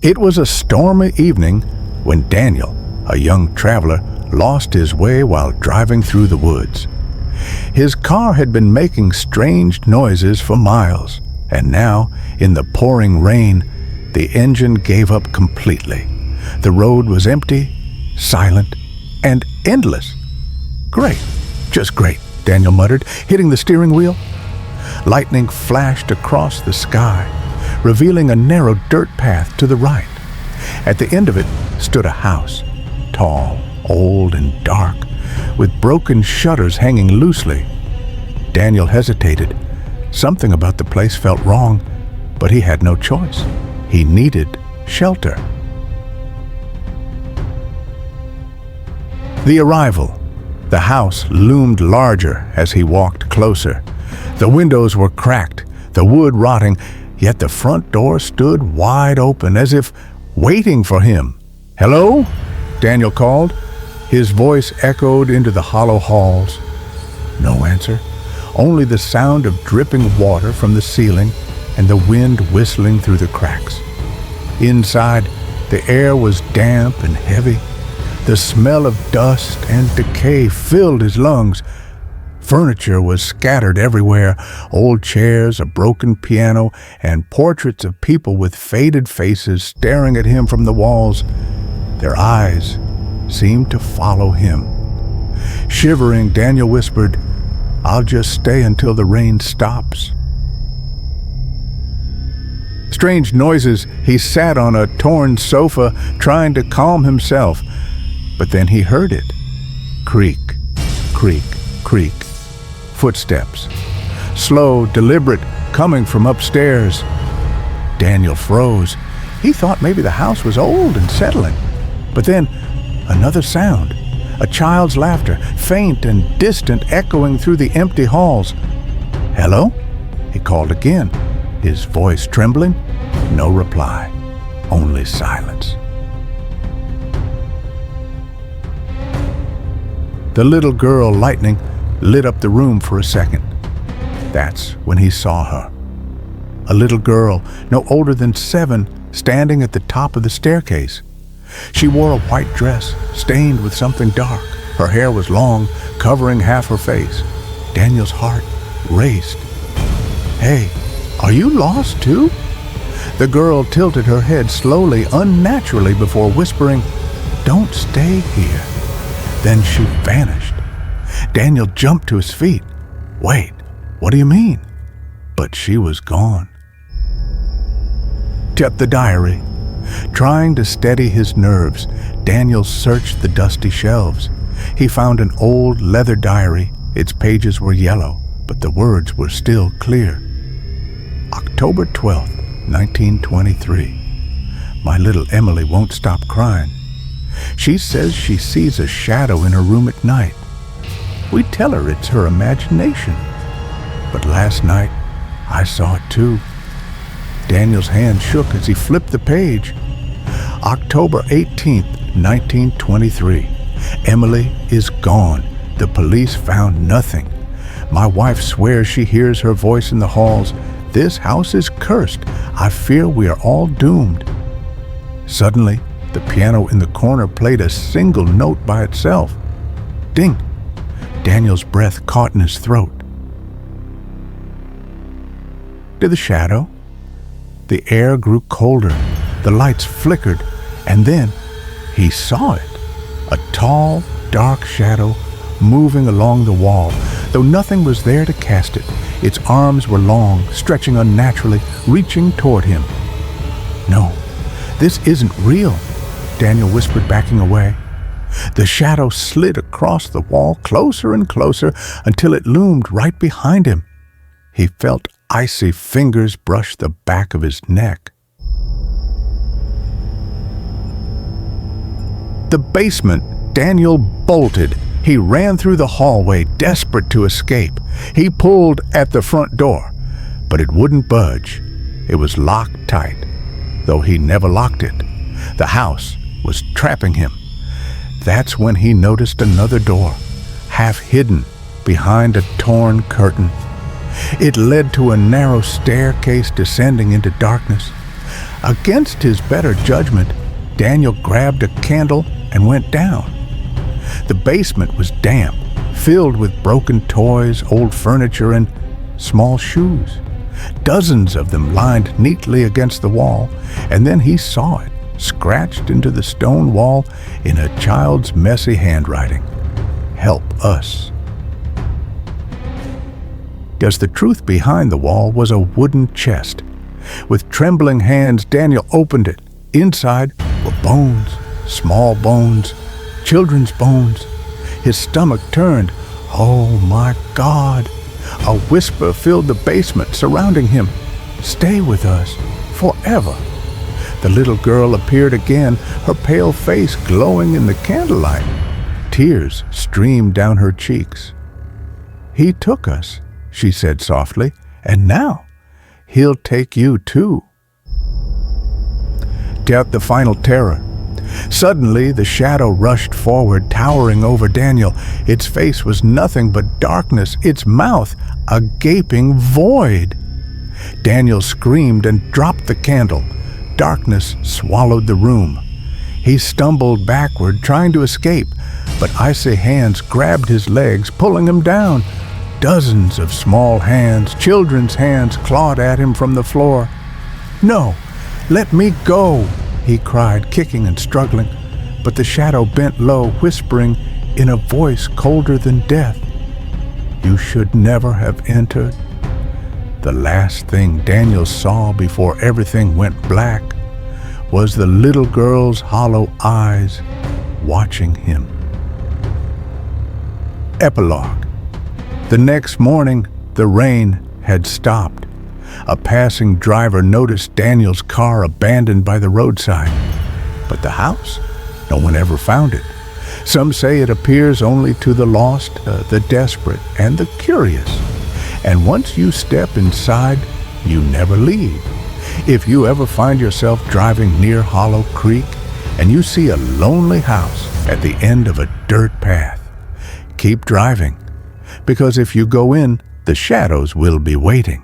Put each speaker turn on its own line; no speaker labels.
It was a stormy evening when Daniel, a young traveler, lost his way while driving through the woods. His car had been making strange noises for miles, and now, in the pouring rain, the engine gave up completely. The road was empty, silent, and endless. "Great, just great," Daniel muttered, hitting the steering wheel. Lightning flashed across the sky, revealing a narrow dirt path to the right. At the end of it stood a house, tall, old, and dark, with broken shutters hanging loosely. Daniel hesitated. Something about the place felt wrong, but he had no choice. He needed shelter. The arrival. The house loomed larger as he walked closer. The windows were cracked, the wood rotting, yet the front door stood wide open as if waiting for him. "Hello?" Daniel called. His voice echoed into the hollow halls. No answer, only the sound of dripping water from the ceiling and the wind whistling through the cracks. Inside, the air was damp and heavy. The smell of dust and decay filled his lungs. Furniture was scattered everywhere, old chairs, a broken piano, and portraits of people with faded faces staring at him from the walls. Their eyes seemed to follow him. Shivering, Daniel whispered, "I'll just stay until the rain stops." Strange noises. He sat on a torn sofa, trying to calm himself. But then he heard it. Creak, creak, creak. Footsteps. Slow, deliberate, coming from upstairs. Daniel froze. He thought maybe the house was old and settling. But then, another sound. A child's laughter, faint and distant, echoing through the empty halls. "Hello?" He called again, his voice trembling. No reply, only silence. The little girl, Lightning, lit up the room for a second. That's when he saw her. A little girl, no older than 7, standing at the top of the staircase. She wore a white dress, stained with something dark. Her hair was long, covering half her face. Daniel's heart raced. "Hey, are you lost too?" The girl tilted her head slowly, unnaturally, before whispering, "Don't stay here." Then she vanished. Daniel jumped to his feet. "Wait, what do you mean?" But she was gone. Checked the diary. Trying to steady his nerves, Daniel searched the dusty shelves. He found an old leather diary. Its pages were yellow, but the words were still clear. October 12th, 1923. My little Emily won't stop crying. She says she sees a shadow in her room at night. We tell her it's her imagination. But last night, I saw it too. Daniel's hand shook as he flipped the page. October 18th, 1923. Emily is gone. The police found nothing. My wife swears she hears her voice in the halls. This house is cursed. I fear we are all doomed. Suddenly, the piano in the corner played a single note by itself. Ding! Daniel's breath caught in his throat. To the shadow. The air grew colder. The lights flickered. And then he saw it. A tall, dark shadow moving along the wall, though nothing was there to cast it. Its arms were long, stretching unnaturally, reaching toward him. "No, this isn't real," Daniel whispered, backing away. The shadow slid across the wall, closer and closer, until it loomed right behind him. He felt icy fingers brush the back of his neck. The basement. Daniel bolted. He ran through the hallway, desperate to escape. He pulled at the front door, but it wouldn't budge. It was locked tight, though he never locked it. The house was trapping him. That's when he noticed another door, half hidden behind a torn curtain. It led to a narrow staircase descending into darkness. Against his better judgment, Daniel grabbed a candle and went down. The basement was damp, filled with broken toys, old furniture, and small shoes. Dozens of them lined neatly against the wall, and then he saw it, scratched into the stone wall in a child's messy handwriting. "Help us." Because the truth behind the wall was a wooden chest. With trembling hands, Daniel opened it. Inside were bones, small bones, children's bones. His stomach turned. "Oh my God!" A whisper filled the basement, surrounding him. "Stay with us forever." The little girl appeared again, her pale face glowing in the candlelight. Tears streamed down her cheeks. "He took us," she said softly, "and now he'll take you too." Dealt the final terror. Suddenly, the shadow rushed forward, towering over Daniel. Its face was nothing but darkness, its mouth a gaping void. Daniel screamed and dropped the candle. Darkness swallowed the room. He stumbled backward, trying to escape, but icy hands grabbed his legs, pulling him down. Dozens of small hands, children's hands, clawed at him from the floor. "No, let me go," he cried, kicking and struggling. But the shadow bent low, whispering in a voice colder than death, "You should never have entered." The last thing Daniel saw before everything went black was the little girl's hollow eyes watching him. Epilogue. The next morning, the rain had stopped. A passing driver noticed Daniel's car abandoned by the roadside. But the house, no one ever found it. Some say it appears only to the lost, the desperate, and the curious. And once you step inside, you never leave. If you ever find yourself driving near Hollow Creek and you see a lonely house at the end of a dirt path, keep driving, because if you go in, the shadows will be waiting.